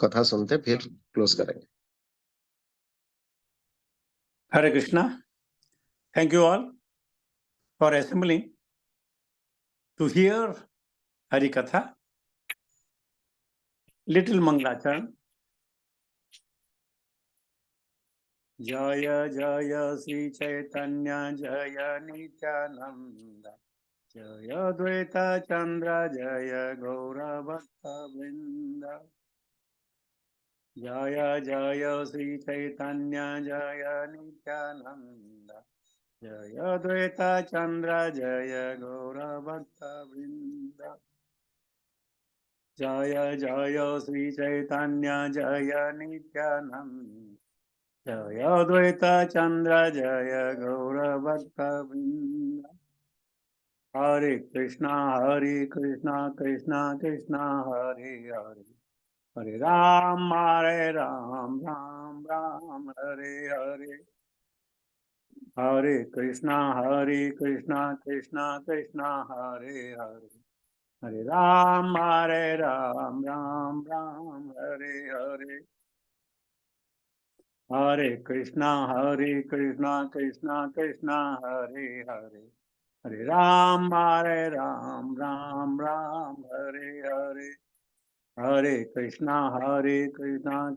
कथा सुनते फिर क्लोज करेंगे। हरे Krishna. Thank you all for assembling to hear Hari Katha. Little Mangalacharan. Jaya Jaya Sri Chaitanya Jaya Nityananda Jaya Dvaita Chandra Jaya Gaura Bhakta Vrinda Jaya Jaya Sri Chaitanya Jaya Nityananda Jaya Dvaita Chandra Jaya Gaura Bhakta Vrinda Jaya Jaya Sri Chaitanya Jaya Nityananda Jaya Dvaita Chandra Jaya Gaura Bhakta Vrinda Hare Krishna Krishna Krishna Hare Hare Hare Ram Ram Ram Hare Hare Hare Krishna Krishna Krishna Hare Hare Hare Ram Ram Ram Hare Hare Hare Krishna Krishna Krishna Hare Hare Hare Ram Ram Ram Hare Hare Hare Krishna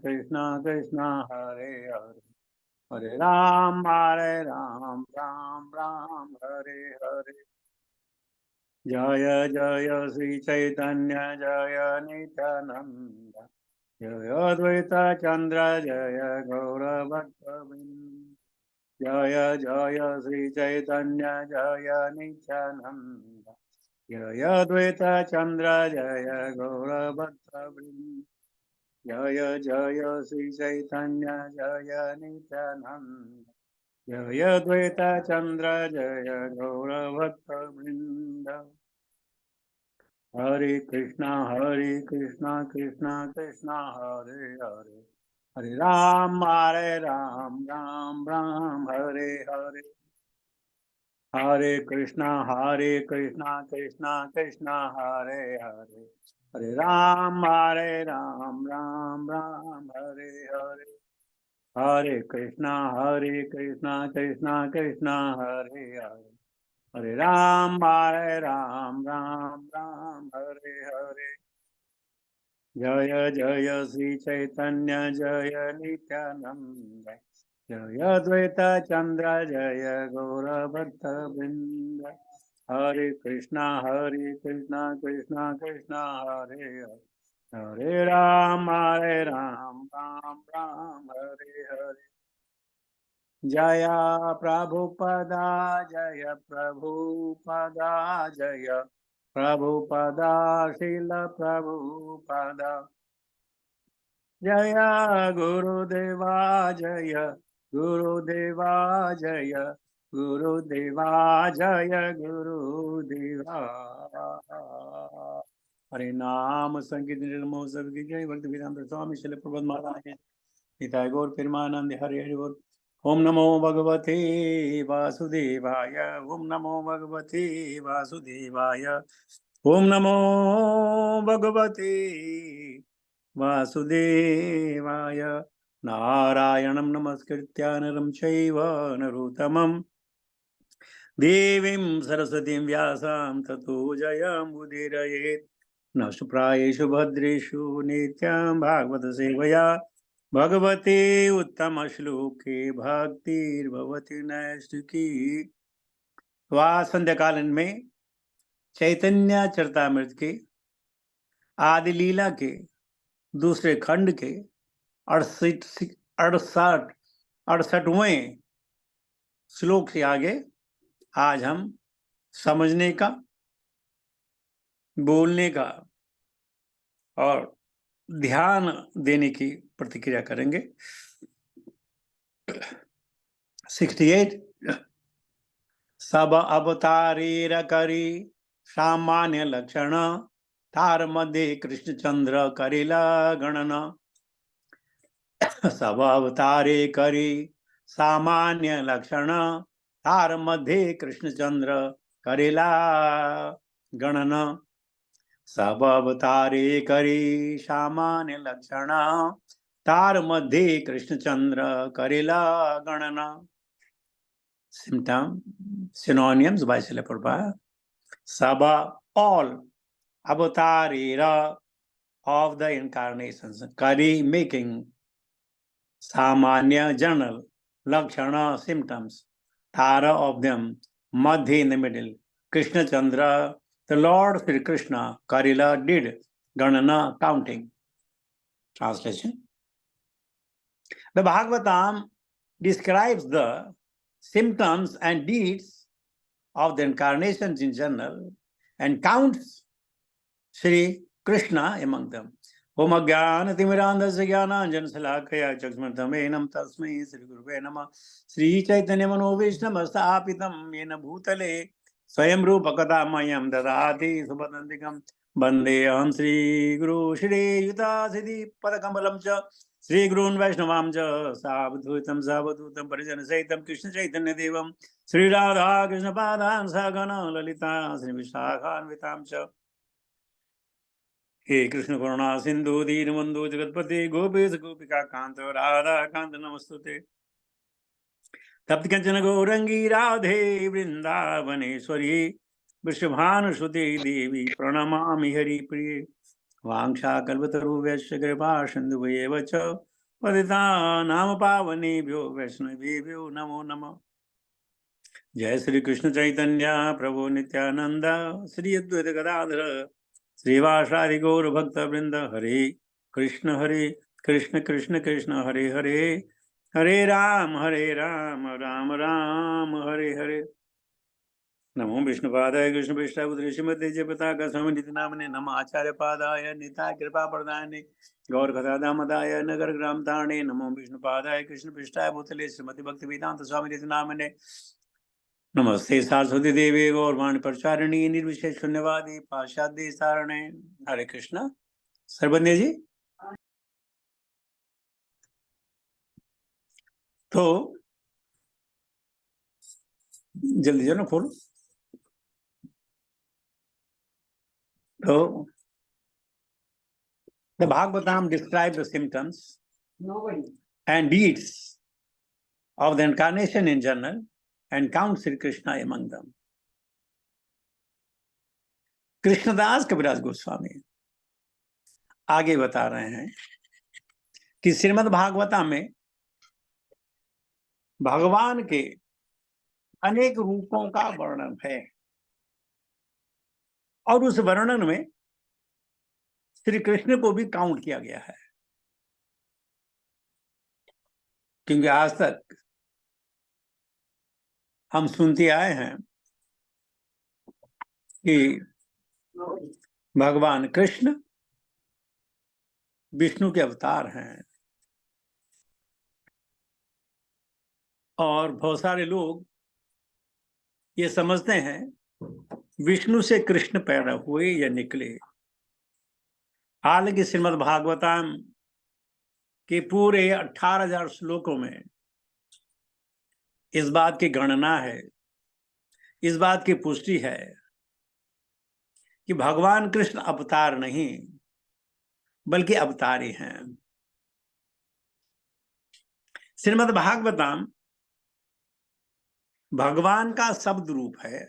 Krishna Krishna Hare Hare Hare Ram Ram Ram Hare Hare Jaya Jaya Sri Chaitanya Jaya Nityananda Jaya Dvaita Chandra Jaya Gaura Bhakta Vrinda Jaya Jaya Sri Chaitanya Jaya Nityananda Jaya Dvaita Chandra Jaya Gaura Bhakta Vrinda Jaya Jaya Sri Chaitanya Jaya Nityananda Jaya Dvaita Chandra Jaya Gaura Bhakta Vrinda Hare Krishna Krishna Krishna Hare Hare Hare Ram Ram Ram Hare Hare Hare Krishna Krishna Krishna Hare Hare Hare Ram Ram Ram Hare Hare Hare Krishna Krishna Krishna Hare Hare Hare Ram Ram Ram Hare Hare Jaya Jaya Sri Chaitanya Jaya Nityananda Jaya Dvaita Chandra Jaya Gaura Bhakta Vrinda Hare Krishna Krishna Krishna Hare Hare Hare Ram Ram Ram Hare Hare Jaya Prabhupada Jaya Prabhupada Jaya Prabhupada Srila Prabhupada Jaya Gurudeva Jaya Gurudeva Jaya Gurudeva Jaya Gurudeva Hare Naam Sankirtan Nirmo Sabki Jai Bhakti Vedanta Swami Srila Prabhupada Maharaj Nitai Gaur Pirmanand Hare Hare Bol Om Namo Bhagavate Vasudevaya Om Namo Bhagavate Vasudevaya Om Namo Bhagavate Vasudevaya Narayanam Namaskritya Naram Chaiva Narottamam Devim Saraswatim Vyasam Tato Jayam Udirayet Nashprayeshu Bhadreshu Nityam Bhagavata Sevaya Bhagavate Uttama Shloke Bhaktir Bhavati Naistiki। तो आज संध्या कालीन में चैतन्य चरितामृत के आदि लीला के दूसरे खंड के 68वें श्लोक से आगे आज हम समझने का, बोलने का और ध्यान देने की प्रतिक्रिया करेंगे। 68 सब अवतारेर करी सामान्य लक्षण तार मध्य कृष्णचंद्र करेला गणना। सब अवतारे करी सामान्य लक्षण तार मध्य कृष्णचंद्र करेला गणना। सब अवतारे करे सामान्य लक्षण, तार मध्य कृष्णचंद्र करेला गणना। Symptom, synonyms by Srila Prabhupada. Saba, all avatara of the incarnations, Kari making, Samanya general, Lakshana symptoms, Tara of them, Madhya in the middle, Krishna Chandra, the Lord Sri Krishna, Karila did, Ganana counting. Translation. The Bhagavatam describes the symptoms and deeds of the incarnations in general and counts Sri Krishna among them. Om Ajnana Timirandhasya Jnananjana Salakaya Chakshmantamenam Tasmai Sri Gurave Namah. Sri Chaitanya Manovishnamastapitam Yena Bhutale Swayam Rupakadamayam Dadati Subhadantikam Bandeham Sri Guru Shri Yuta Siddhi Padakamalam Cha Sri Gurun Vaishnavam Cha Savadhutam Parijana Saitam Krishna Chaitanya Devam Sri Radha Krishna Padan Sagana Lalita Sri Vishakhan Vitam Cha. हे कृष्ण करुणा सिंधु दीनबंधु जगतपति गोपेश गोपिका कांत राधा कांत नमस्तुते। तप्त कंचन गौरंगी राधे वृंदावनेश्वरी वृषभानुसुते देवी प्रणमामि हरिप्रिये। वांछा कल्पतरुभ्यश्च कृपा सिन्धुभ्येव च पतितानां पावनेभ्यो वैष्णवेभ्यो नमो नमः। जय श्री कृष्ण चैतन्य प्रभु नित्यानंद श्री अद्वैत गदाधर श्रीवासादि गौर भक्त वृंद हरे कृष्ण कृष्ण कृष्ण हरे हरे हरे राम राम राम हरे हरे। नमो विष्णुपादाय कृष्ण पृष्ठाय श्रीमते जयपताका स्वामी नित्य नामने नम आचार्य पादाय निताय कृपा प्रदायने गौर कथा दामदाय नगर ग्राम तारणे नमो विष्णुपादाय कृष्ण पृष्ठाय भूतले श्रीमती भक्ति वेदांत स्वामी नित्य नामने नमस्ते सरस्वती देवी गौरवाणी प्रचारिणी निर्विशेष शून्यवादी पाश्चात्य सारणे। हरे कृष्णा। सरबंदे जी, तो जल्दी जाओ ना खोलो। तो the Bhagavatam describes the symptoms and deeds of the incarnation in general and counts Sri Krishna among them. Krishnadas कविराज गोस्वामी आगे बता रहे हैं कि श्रीमद् भागवता में भगवान के अनेक रूपों का वर्णन है और उस वर्णन में श्री कृष्ण को भी काउंट किया गया है, क्योंकि आज तक हम सुनते आए हैं कि भगवान कृष्ण विष्णु के अवतार हैं और बहुत सारे लोग ये समझते हैं विष्णु से कृष्ण पैदा हुए या निकले। हालांकि श्रीमद् भागवतम के पूरे 18,000 श्लोकों में इस बात की गणना है, इस बात की पुष्टि है कि भगवान कृष्ण अवतार नहीं बल्कि अवतारी हैं। श्रीमद् भागवतम भगवान का शब्द रूप है।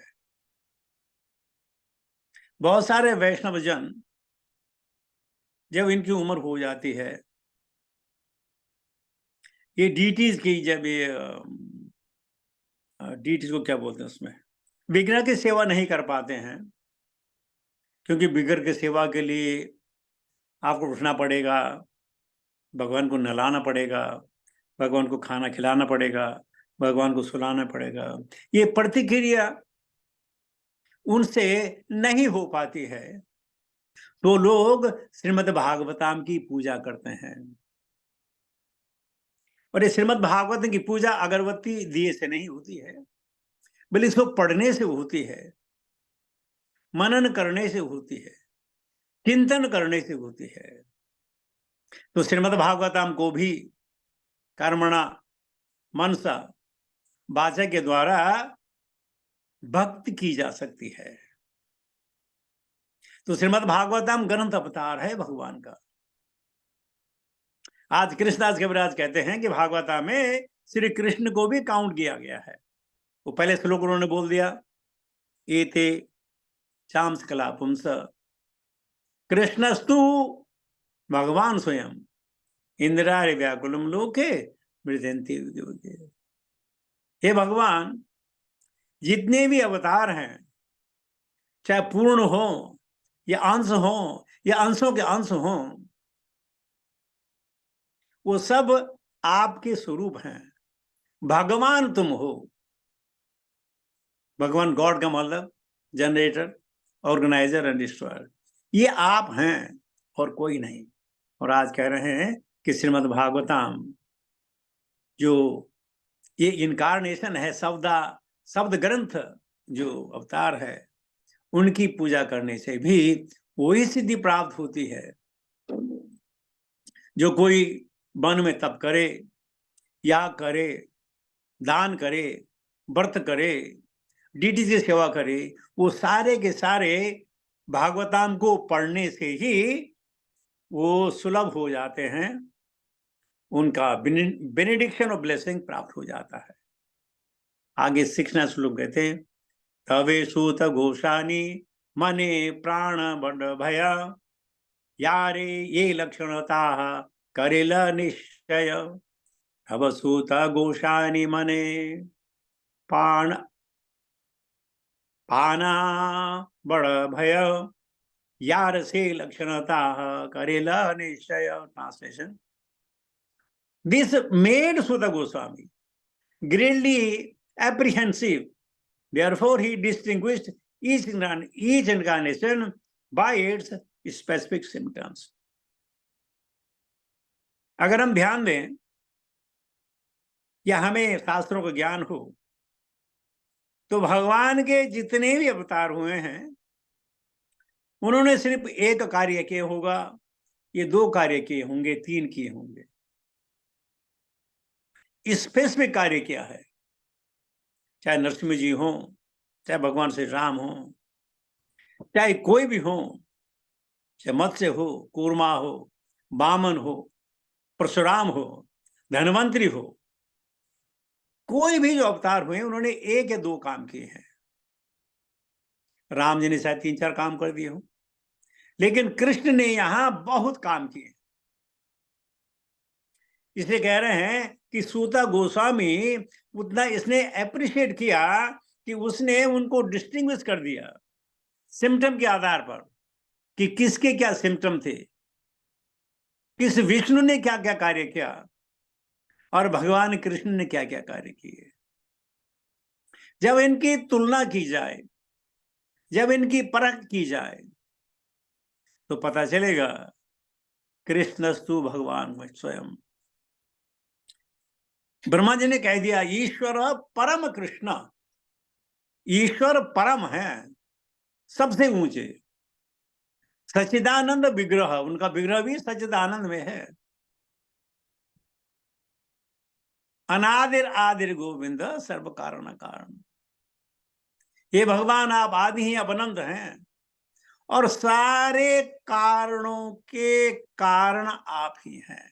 बहुत सारे वैष्णव जन जब इनकी उम्र हो जाती है, ये डीटीज की, जब ये डीटीज को क्या बोलते हैं, उसमें विग्रह की सेवा नहीं कर पाते हैं, क्योंकि विग्रह की सेवा के लिए आपको उठना पड़ेगा, भगवान को नहलाना पड़ेगा, भगवान को खाना खिलाना पड़ेगा, भगवान को सुलाना पड़ेगा। ये प्रतिक्रिया उनसे नहीं हो पाती है, तो लोग श्रीमद् भागवतम की पूजा करते हैं। और ये श्रीमद् भागवतम की पूजा अगरबत्ती दिए से नहीं होती है, बल्कि इसको पढ़ने से होती है, मनन करने से होती है, चिंतन करने से होती है। तो श्रीमद् भागवतम को भी कर्मणा मनसा वाचा के द्वारा भक्ति की जा सकती है। तो श्रीमद् भागवतम ग्रंथ अवतार है भगवान का। आज कृष्णदास कविराज कहते हैं कि भागवता में श्री कृष्ण को भी काउंट किया गया है। वो पहले श्लोक उन्होंने बोल दिया, एते चांस कला पुंस कृष्णस्तु भगवान स्वयं इंद्रारि व्याकुलम लोके मृदंती। हे भगवान, जितने भी अवतार हैं, चाहे पूर्ण हो या अंश हो या अंशों के अंश हो, वो सब आपके स्वरूप हैं। भगवान तुम हो। भगवान गॉड का मतलब जनरेटर, ऑर्गेनाइजर एंड डिस्ट्रॉयर, ये आप हैं और कोई नहीं। और आज कह रहे हैं कि श्रीमद् भागवतम जो ये इनकारनेशन है, शब्द ग्रंथ जो अवतार है, उनकी पूजा करने से भी वही सिद्धि प्राप्त होती है। जो कोई वन में तप करे, याग करे, दान करे, व्रत करे, डीटी की सेवा करे, वो सारे के सारे भागवताम को पढ़ने से ही वो सुलभ हो जाते हैं, उनका बेनेडिक्शन और ब्लेसिंग प्राप्त हो जाता है। आगे 6 श्लोक कहते हैं, तवे सूत घोषानी मने प्राण बंड भया यारे ये लक्षणता करेल निश्चय। तव सूत घोषानी मने प्राण पाना बड़ भय यार से लक्षणता करेल निश्चय। Translation, this made Sutta Goswami greatly apprehensive. Therefore, he distinguished each incarnation by its specific symptoms. अगर हम ध्यान दें या हमें शास्त्रों का ज्ञान हो, तो भगवान के जितने भी अवतार हुए हैं, उन्होंने सिर्फ एक कार्य किया होगा, ये 2 कार्य किए होंगे, 3 किए होंगे। स्पेसिफिक कार्य क्या है? चाहे नरसिंह जी हो, चाहे भगवान श्री राम हो, चाहे कोई भी हो, चाहे मत्स्य हो, कूर्मा हो, वामन हो, परशुराम हो, धनवंतरी हो, कोई भी जो अवतार हुए, उन्होंने 1 या 2 काम किए हैं। राम जी ने शायद 3-4 काम कर दिए हो, लेकिन कृष्ण ने यहां बहुत काम किए। इसलिए कह रहे हैं कि सूता गोस्वामी उतना इसने अप्रिशिएट किया कि उसने उनको डिस्टिंग्विश कर दिया सिम्टम के आधार पर कि किसके क्या सिम्टम थे, किस विष्णु ने क्या क्या कार्य किया और भगवान कृष्ण ने क्या क्या कार्य किए। जब इनकी तुलना की जाए, जब इनकी परख की जाए, तो पता चलेगा कृष्णस्तु भगवान स्वयं। ब्रह्मा जी ने कह दिया, ईश्वर परम कृष्ण, ईश्वर परम है, सबसे ऊंचे। सच्चिदानंद विग्रह, उनका विग्रह भी सच्चिदानंद में है। अनादिर आदिर गोविंद सर्व कारण कारण। ये भगवान आप आदि ही अनंत हैं और सारे कारणों के कारण आप ही हैं।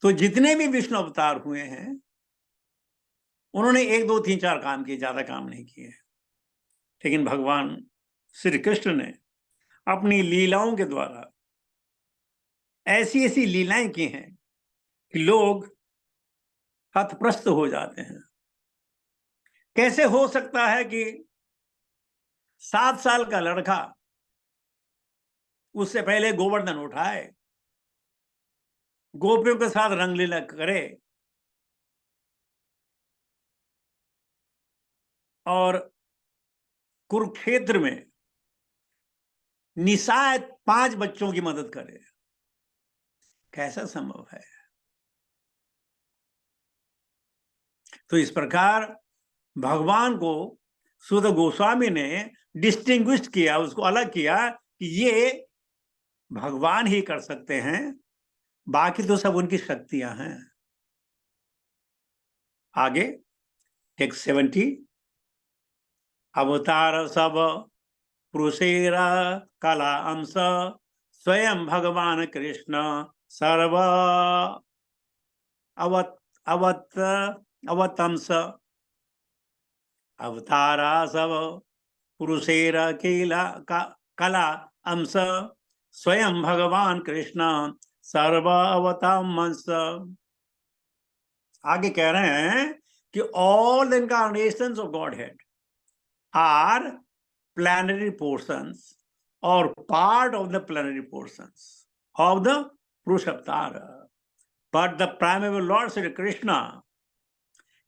तो जितने भी विष्णु अवतार हुए हैं, उन्होंने 1, 2, 3, 4 काम किए, ज्यादा काम नहीं किए। लेकिन भगवान श्री कृष्ण ने अपनी लीलाओं के द्वारा ऐसी ऐसी लीलाएं की हैं कि लोग हतप्रस्त हो जाते हैं। कैसे हो सकता है कि 7 साल का लड़का उससे पहले गोवर्धन उठाए, गोपियों के साथ रंगलीला करे और कुरुक्षेत्र में निशायत 5 बच्चों की मदद करे? कैसा संभव है? तो इस प्रकार भगवान को सुध गोस्वामी ने डिस्टिंग्विश किया, उसको अलग किया कि ये भगवान ही कर सकते हैं, बाकी तो सब उनकी शक्तियां हैं। आगे टेक्स्ट 70, अवतार सब पुरुषेरा कला अंश स्वयं भगवान कृष्ण सर्व अवत अवत अवतंस अवतारा सब पुरुषेरा कला अंश स्वयं भगवान कृष्ण सर्व अवतंस। आगे कह रहे हैं कि all the incarnations of Godhead are planetary portions or part of the planetary portions of the Purusha Avatara. But the primeval Lord Sri Krishna,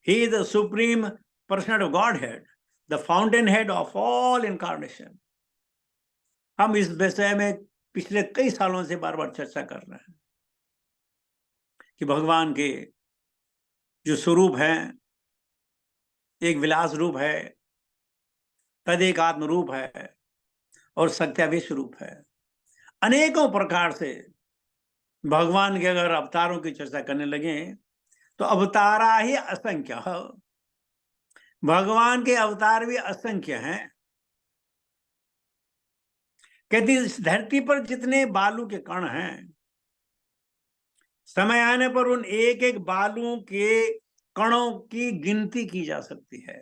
he is the supreme personality of Godhead, the fountainhead of all incarnation. हम इस विषय में पिछले कई सालों से बार बार चर्चा कर रहे हैं कि भगवान के जो स्वरूप हैं, एक विलास रूप है, तदेक आत्म रूप है और सत्यावेश रूप है। अनेकों प्रकार से भगवान के अगर अवतारों की चर्चा करने लगे तो अवतारा ही असंख्य है। भगवान के अवतार भी असंख्य हैं। कहती इस धरती पर जितने बालू के कण हैं, समय आने पर उन एक एक बालू के कणों की गिनती की जा सकती है।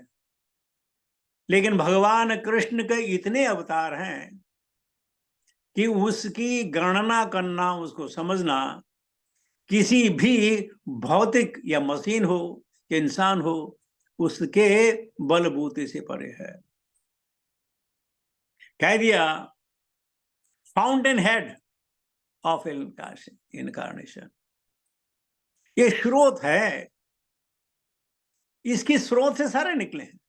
लेकिन भगवान कृष्ण के इतने अवतार हैं कि उसकी गणना करना, उसको समझना किसी भी भौतिक या मशीन हो या इंसान हो उसके बलबूते से परे है। कह दिया फाउंटेन हेड ऑफ इनकारनेशन, ये स्रोत है, इसकी स्रोत से सारे निकले हैं।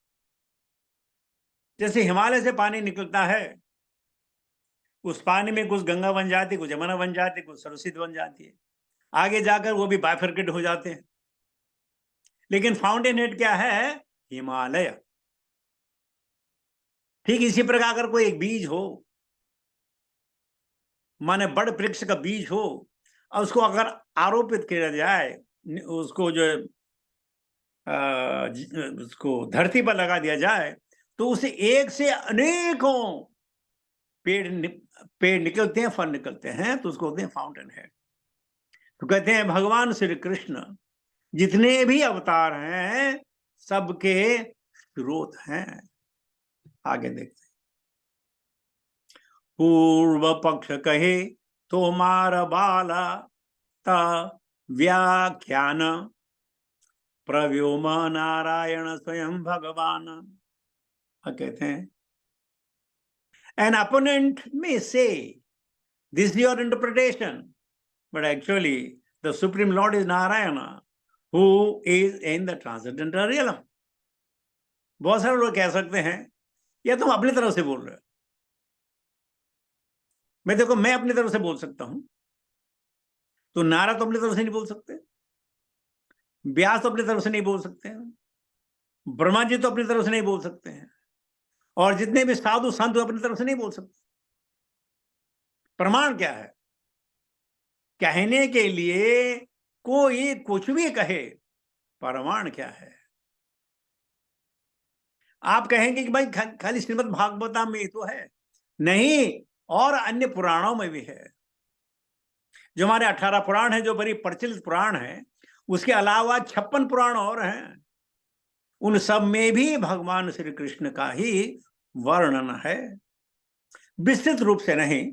जैसे हिमालय से पानी निकलता है, उस पानी में कुछ गंगा बन जाती है, कुछ यमुना बन जाती है, कुछ सरस्वती बन जाती है, आगे जाकर वो भी बाइफरकेट हो जाते हैं। लेकिन फाउंटेन हेड क्या है? हिमालय। ठीक इसी प्रकार अगर कोई एक बीज हो, माने बड़ वृक्ष का बीज हो, और उसको अगर आरोपित किया जाए, उसको जो उसको धरती पर लगा दिया जाए, तो उसे एक से अनेकों पेड़ निकलते हैं, फल निकलते हैं, तो उसको बोलते हैं फाउंटेन हेड। तो कहते हैं भगवान श्री कृष्ण जितने भी अवतार हैं सबके स्रोत हैं। आगे देखते हैं। पूर्व पक्ष कहे तो मार बाला ता व्याख्यान प्रव्योम नारायण स्वयं भगवान। कहते हैं an opponent may say this is your interpretation, but actually the Supreme Lord is Narayana, who is in the transcendental realm. बहुत सारे लोग कह सकते हैं या तुम अपनी तरफ से बोल रहे हो। मैं देखो, मैं अपनी तरफ से बोल सकता हूं, तो नारद तो अपनी तरफ से नहीं बोल सकते, व्यास तो अपनी तरफ से नहीं बोल सकते हैं, ब्रह्मा जी तो अपनी तरफ से नहीं बोल सकते हैं, और जितने भी साधु संत अपनी तरफ से नहीं बोल सकते। प्रमाण क्या है? कहने के लिए कोई कुछ भी कहे, प्रमाण क्या है? आप कहेंगे कि भाई खाली श्रीमद् भागवतम में तो है, नहीं, और अन्य पुराणों में भी है। जो हमारे 18 पुराण है, जो बड़ी प्रचलित पुराण है, उसके अलावा 56 पुराण और हैं। उन सब में भी भगवान श्री कृष्ण का ही वर्णन है, विस्तृत रूप से नहीं,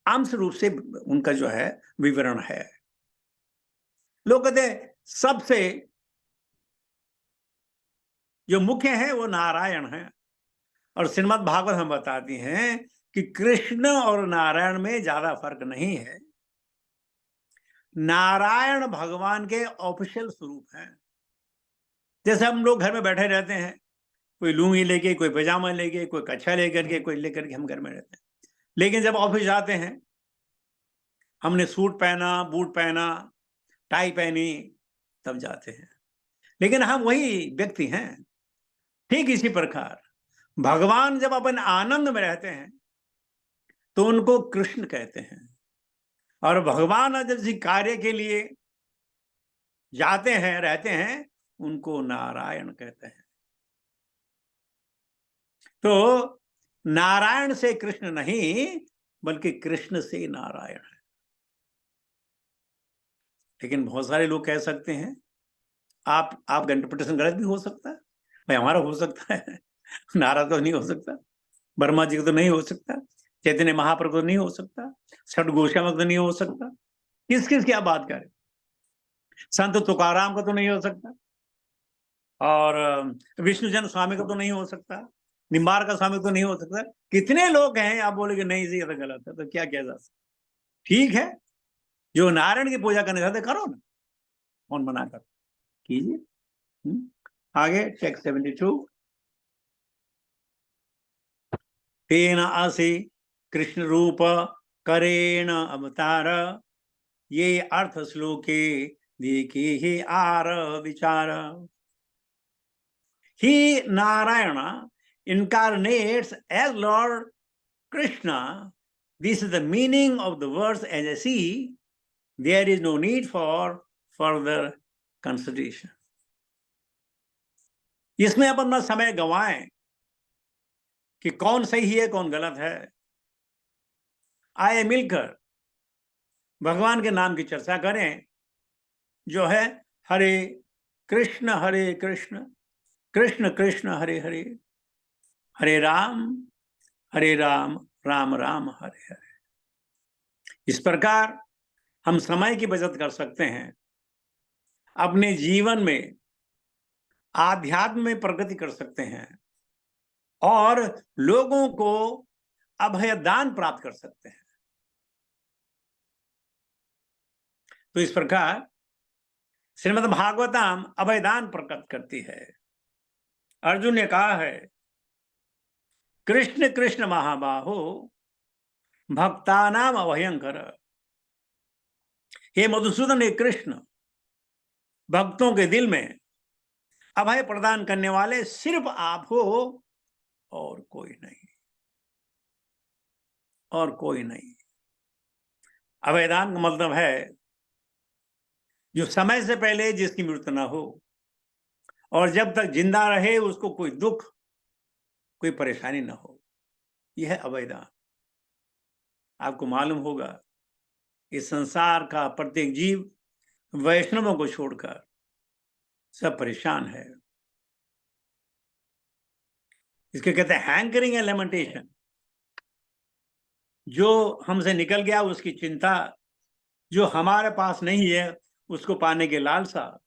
अंश रूप से उनका जो है विवरण है। लोग कहते हैं सबसे जो मुख्य है वो नारायण है, और श्रीमद् भागवत हम बताती हैं कि कृष्ण और नारायण में ज्यादा फर्क नहीं है। नारायण भगवान के ऑफिशियल स्वरूप हैं। जैसे हम लोग घर में बैठे रहते हैं, कोई लुंगी लेके, कोई पैजामा लेके, कोई कच्छा लेकर के, कोई लेकर के हम घर में रहते हैं। लेकिन जब ऑफिस जाते हैं, हमने सूट पहना, बूट पहना, टाई पहनी, तब जाते हैं। लेकिन हम वही व्यक्ति हैं। ठीक इसी प्रकार भगवान जब अपन आनंद में रहते हैं तो उनको कृष्ण कहते हैं, और भगवान जब किसी कार्य के लिए जाते हैं, रहते हैं, उनको नारायण कहते हैं। तो नारायण से कृष्ण नहीं, बल्कि कृष्ण से नारायण है। लेकिन बहुत सारे लोग कह सकते हैं, आपका इंटरप्रिटेशन गलत भी हो सकता है। भाई हमारा हो सकता है, नारायण तो नहीं हो सकता, ब्रह्मा जी को तो नहीं हो सकता, चैतन्य महाप्रभु को नहीं हो सकता, छठ गोस्वामी को तो नहीं हो सकता, किस किस की आप बात करें, संत तुकाराम का तो नहीं हो सकता, और विष्णुजन स्वामी का तो नहीं हो सकता, निम्बार का स्वामी तो नहीं हो सकता। कितने लोग हैं, आप बोलेगे नहीं जी ये तो गलत है, तो क्या किया जा सकता? ठीक है, जो नारायण की पूजा करने चाहते करो ना, कौन मना कर, कीजिए। आगे टेक्स्ट 72, तेन असि कृष्ण रूप करेण अवतार, ये अर्थ श्लोके देखे ही आर विचार। He Narayana incarnates as Lord Krishna. This is the meaning of the words as I see. There is no need for further consideration. इसमें अपन अपना समय गंवाएं कि कौन सही है कौन गलत है। आए मिलकर भगवान के नाम की चर्चा करें, जो है हरे कृष्ण कृष्ण कृष्ण हरे हरे, हरे राम राम राम हरे हरे। इस प्रकार हम समय की बचत कर सकते हैं, अपने जीवन में आध्यात्म में प्रगति कर सकते हैं और लोगों को अभयदान प्राप्त कर सकते हैं। तो इस प्रकार श्रीमद् भागवतम अभयदान प्रकट करती है। अर्जुन ने कहा है, कृष्ण कृष्ण महाबाहो भक्तानाम अभयंकर। हे मधुसूदन, हे कृष्ण, भक्तों के दिल में अभय प्रदान करने वाले सिर्फ आप हो और कोई नहीं, और कोई नहीं। अभयदान का मतलब है जो समय से पहले जिसकी मृत्यु ना हो और जब तक जिंदा रहे उसको कोई दुख कोई परेशानी ना हो, यह है अभयदान। आपको मालूम होगा इस संसार का प्रत्येक जीव वैष्णवों को छोड़कर सब परेशान है। इसके कहते हैं हैंकरिंग एंड लेमेंटेशन। जो हमसे निकल गया उसकी चिंता, जो हमारे पास नहीं है उसको पाने की लालसा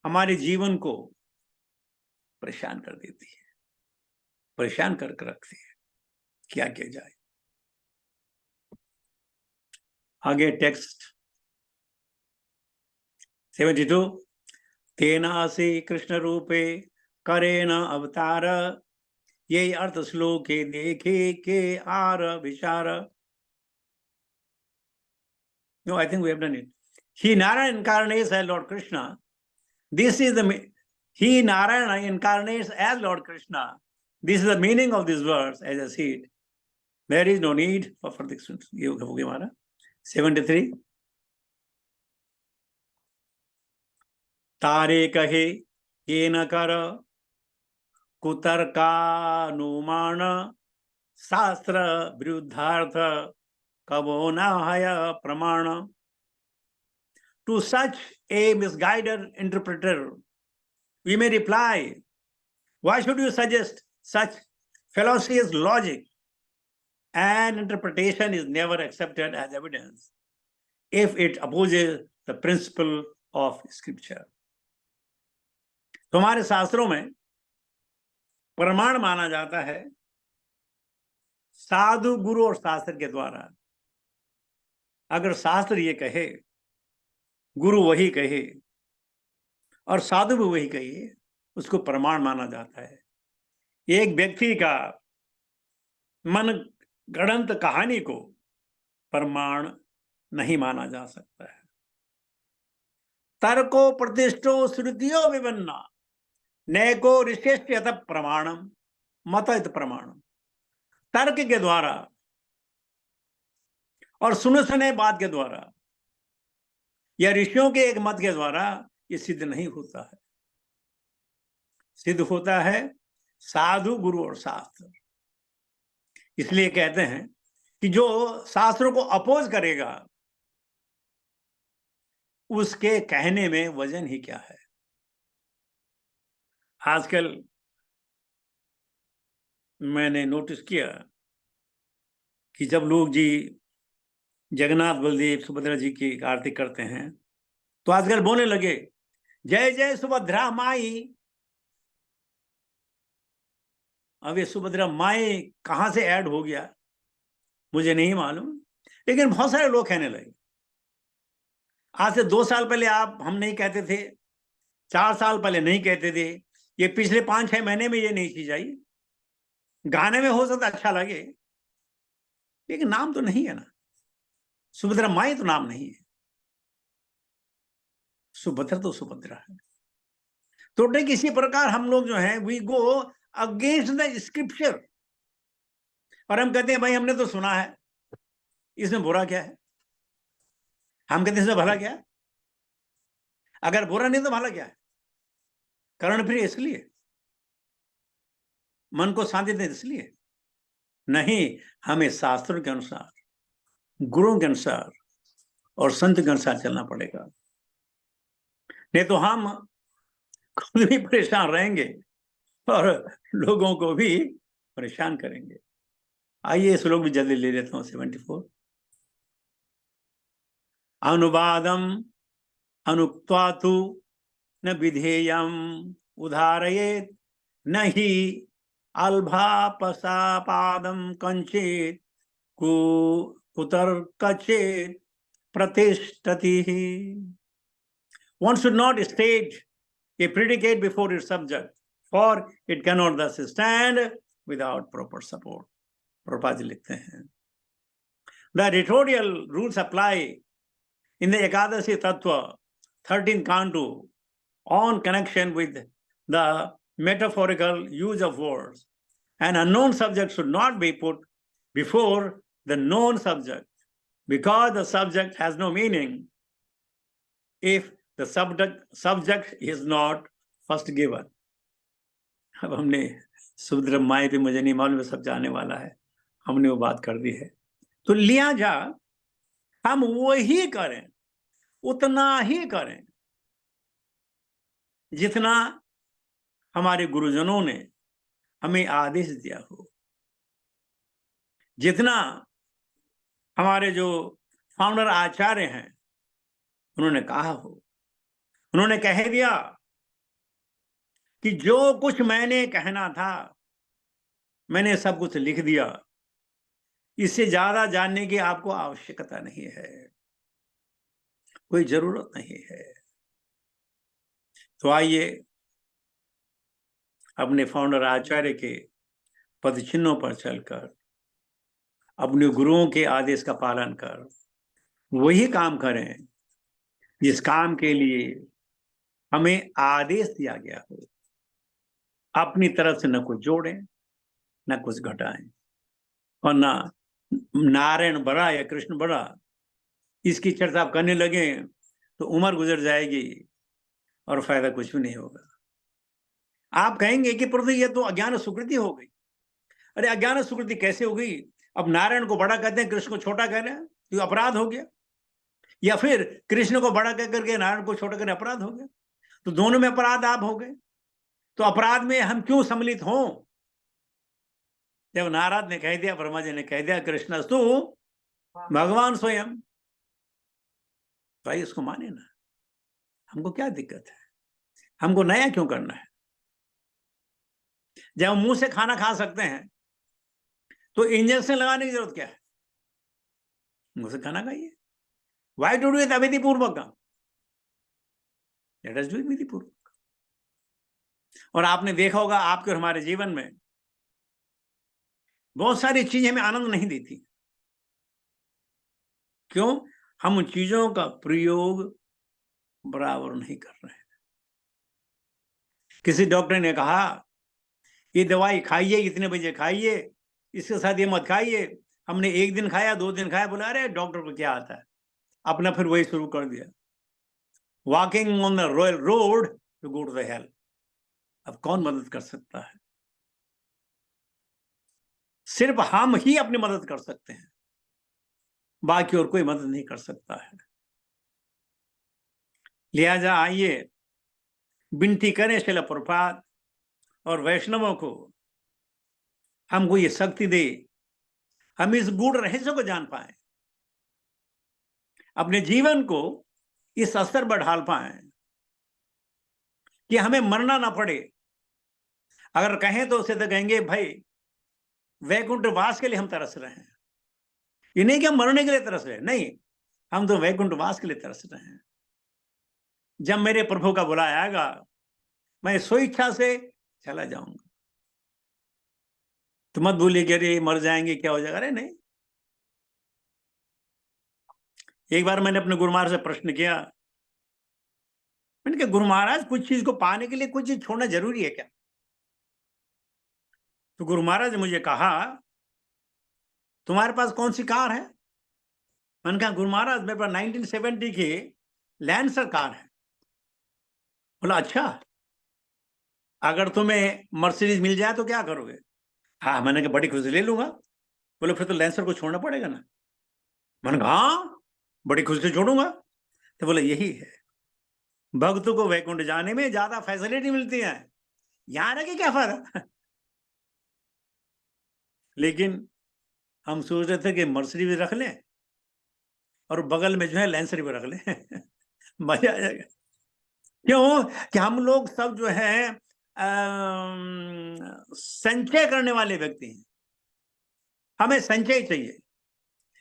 हमारे जीवन को परेशान कर देती है, परेशान करके रखती है। क्या किया जाए? आगे टेक्स्ट 72, तेनासि कृष्ण रूपे करेण अवतार, ये अर्थ श्लोके देखे के आर विचार। No, I think we have done it. He Narayana incarnates as Lord Krishna. This is he Narayana incarnates as Lord Krishna. This is the meaning of these words as I see it. There is no need for further explanation. ये हो गया हमारा 73। तारे कहे ये न कर कुतर्कानुमान, शास्त्र विरुद्धार्थ कबो न हय प्रमाण। To such a misguided interpreter, we may reply, why should you suggest such fallacious logic? An interpretation is never accepted as evidence if it opposes the principle of scripture. तो हमारे शास्त्रों में प्रमाण माना जाता है साधु गुरु और शास्त्र के द्वारा। अगर शास्त्र ये कहे, गुरु वही कहे और साधु भी वही कहे, उसको प्रमाण माना जाता है। एक व्यक्ति का मन गढ़ंत कहानी को प्रमाण नहीं माना जा सकता है। तर्को प्रतिष्ठो श्रुतियो विवन्ना नैको ऋषिष्यत प्रमाणम मत प्रमाणम। तर्क के द्वारा और सुने बात के द्वारा या ऋषियों के एक मत के द्वारा ये सिद्ध नहीं होता है। सिद्ध होता है साधु, गुरु और शास्त्र। इसलिए कहते हैं कि जो शास्त्रों को अपोज करेगा उसके कहने में वजन ही क्या है। आजकल मैंने नोटिस किया कि जब लोग जी जगन्नाथ बलदेव सुभद्रा जी की आरती करते हैं तो आजकल बोलने लगे जय जय सुभद्रा माई। अब ये सुभद्रा माई कहां से ऐड हो गया मुझे नहीं मालूम, लेकिन बहुत सारे लोग कहने लगे। आज से 2 साल पहले हम नहीं कहते थे, 4 साल पहले नहीं कहते थे, ये पिछले 5-6 महीने में ये नहीं चीज आई। गाने में हो सकता अच्छा लगे, लेकिन नाम तो नहीं है ना, सुभद्रा माई तो नाम नहीं है, सुभद्रा तो सुभद्रा है। तो ठीक इसी प्रकार हम लोग जो है we go against the scripture, और हम कहते हैं भाई हमने तो सुना है, इसमें बुरा क्या है। हम कहते हैं इसमें भला क्या है, अगर बुरा नहीं तो भला क्या है। कारण फिर इसलिए मन को शांति दे, इसलिए नहीं, हमें शास्त्रों के अनुसार, गुरुओं के अनुसार और संत के अनुसार चलना पड़ेगा, नहीं तो हम खुद भी परेशान रहेंगे और लोगों को भी परेशान करेंगे। आइए इस लोग भी जल्दी ले लेता हूं। 74 अनुवादम अनुक्त्वा तु न विधेयम उदारयेत न ही अल्भापसापादम Kanchit कुतर्कचेत प्रतिष्ठति। One should not state a predicate before its subject, for it cannot thus stand without proper support. Prabhupada ji लिखते हैं, The rhetorical rules apply in the Ekadasi Tattva 13 Canto on connection with the metaphorical use of words. An unknown subject should not be put before the known subject, because the subject has no meaning if the subject is not first given. अब हमने सुभद्रा माई पे मुझे नहीं मालूम सब जाने वाला है, हमने वो बात कर दी है, तो लिया जा हम वही करें, उतना ही करें जितना हमारे गुरुजनों ने हमें आदेश दिया हो, जितना हमारे जो फाउंडर आचार्य हैं उन्होंने कहा हो। उन्होंने कह दिया कि जो कुछ मैंने कहना था मैंने सब कुछ लिख दिया, इससे ज्यादा जानने की आपको आवश्यकता नहीं है, कोई जरूरत नहीं है। तो आइए अपने फाउंडर आचार्य के पद चिन्हों पर चलकर अपने गुरुओं के आदेश का पालन कर वही काम करें जिस काम के लिए हमें आदेश दिया गया हो। अपनी तरफ से न कुछ जोड़ें न कुछ घटाएं, और ना नारायण बड़ा या कृष्ण बड़ा इसकी चर्चा आप करने लगे तो उम्र गुजर जाएगी और फायदा कुछ भी नहीं होगा। आप कहेंगे कि प्रभु ये तो अज्ञान सुकृति हो गई। अरे अज्ञान सुकृति कैसे हो गई? अब नारायण को बड़ा कहते हैं, कृष्ण को छोटा कह रहे हैं, तो अपराध हो गया, या फिर कृष्ण को बड़ा कह करके नारायण को छोटा करके अपराध हो गया, तो दोनों में अपराध आप हो गए। तो अपराध में हम क्यों सम्मिलित हों? जब नारद ने कह दिया, ब्रह्मा जी ने कह दिया कृष्णस्तु भगवान स्वयं, भाई उसको माने ना, हमको क्या दिक्कत है, हमको नया क्यों करना है? जब मुंह से खाना खा सकते हैं तो इंजेक्शन लगाने की जरूरत क्या है? मुंह से खाना खाइए। Why to do it अविधि पूर्वक? Let us do it विधि पूर्वक। और आपने देखा होगा आपके और हमारे जीवन में बहुत सारी चीजें हमें आनंद नहीं देती। क्यों? हम उन चीजों का प्रयोग बराबर नहीं कर रहे हैं। किसी डॉक्टर ने कहा ये दवाई खाइए, इतने बजे खाइए, इसके साथ ये मत खाइए। हमने 1 दिन खाया, 2 दिन खाया, बोला अरे डॉक्टर को क्या आता है, अपना फिर वही शुरू कर दिया। Walking on the royal road to go to the hell. अब कौन मदद कर सकता है? सिर्फ हम ही अपनी मदद कर सकते हैं, बाकी और कोई मदद नहीं कर सकता है। लिहाजा आइए विनती करें श्रील प्रभुपाद और वैष्णवों को, हमको ये शक्ति दे, हम इस गूढ़ रहस्य को जान पाए, अपने जीवन को इस स्तर पर ढाल पाए कि हमें मरना ना पड़े। अगर कहें तो उसे तो कहेंगे भाई वैकुंठ वास के लिए हम तरस रहे हैं, ये नहीं कि हम मरने के लिए तरस रहे हैं, नहीं, हम तो वैकुंठ वास के लिए तरस रहे हैं। जब मेरे प्रभु का बुलाया आएगा मैं स्वेच्छा से चला जाऊंगा। तो मत भूलिए कि अरे मर जाएंगे क्या हो जाएगा, अरे नहीं। एक बार मैंने अपने गुरु महाराज से प्रश्न किया, मैंने कहा गुरु महाराज कुछ चीज को पाने के लिए कुछ चीज छोड़ना जरूरी है क्या? तो गुरु महाराज ने मुझे कहा तुम्हारे पास कौन सी कार है? मैंने कहा गुरु महाराज मेरे पास 1970 की लैंसर कार है। बोला अच्छा, अगर तुम्हें मर्सिडीज मिल जाए तो क्या करोगे? हाँ, मैंने कहा बड़ी खुशी ले लूंगा। बोले फिर तो लैंसर को छोड़ना पड़ेगा ना। मैंने कहा हाँ, बड़ी खुशी से छोड़ूंगा। तो बोले यही है, भक्तों को वैकुंठ जाने में ज्यादा फैसिलिटी मिलती है, यहां रह के क्या फायदा। लेकिन हम सोच रहे थे कि मर्सिडीज भी रख लें और बगल में जो है लैंसर भी रख लें। मजा आ जाएगा। क्यों कि हम लोग सब जो है संचय करने वाले व्यक्ति हैं, हमें संचय चाहिए,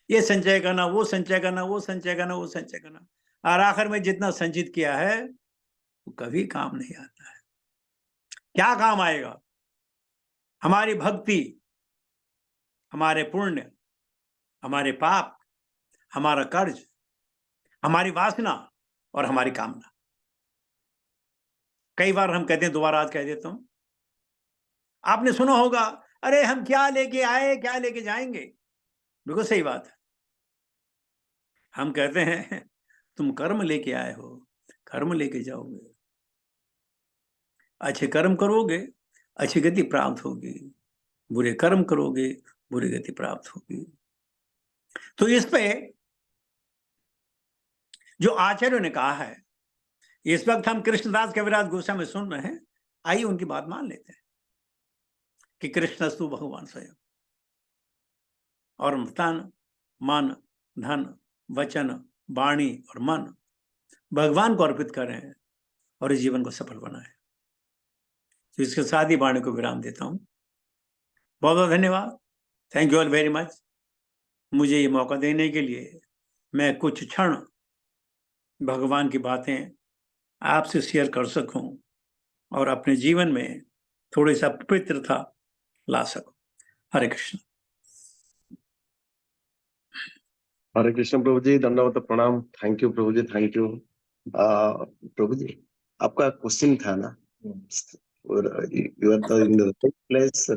ये संचय करना, वो संचय करना, वो संचय करना, वो संचय करना, और आखिर में जितना संचित किया है वो कभी काम नहीं आता है। क्या काम आएगा? हमारी भक्ति, हमारे पुण्य, हमारे पाप, हमारा कर्ज, हमारी वासना और हमारी कामना। कई बार हम कहते हैं, दोबारा आज कह देता हूं, आपने सुना होगा अरे हम क्या लेके आए क्या लेके जाएंगे। बिल्कुल सही बात है। हम कहते हैं तुम कर्म लेके आए हो, कर्म लेके जाओगे, अच्छे कर्म करोगे अच्छी गति प्राप्त होगी, बुरे कर्म करोगे बुरी गति प्राप्त होगी। तो इस पे जो आचार्यों ने कहा है, इस वक्त हम कृष्णदास कविराज गोस्वामी में सुन रहे हैं, आइए उनकी बात मान लेते हैं कि कृष्णस्तु भगवान स्वयं, और तन मन धन वचन वाणी और मन भगवान को अर्पित करें और इस जीवन को सफल बनाएं। तो इसके साथ ही वाणी को विराम देता हूं। बहुत बहुत धन्यवाद। Thank you all very much, मुझे ये मौका देने के लिए। मैं कुछ क्षण भगवान की बातें आपसे शेयर कर सकूं और अपने जीवन में थोड़ी सा पवित्रता ला सकूं। हरे कृष्ण। हरे कृष्ण प्रभु जी, दंडवत प्रणाम। थैंक यू प्रभु जी, थैंक यू। प्रभु जी, आपका क्वेश्चन था ना, you are in the right place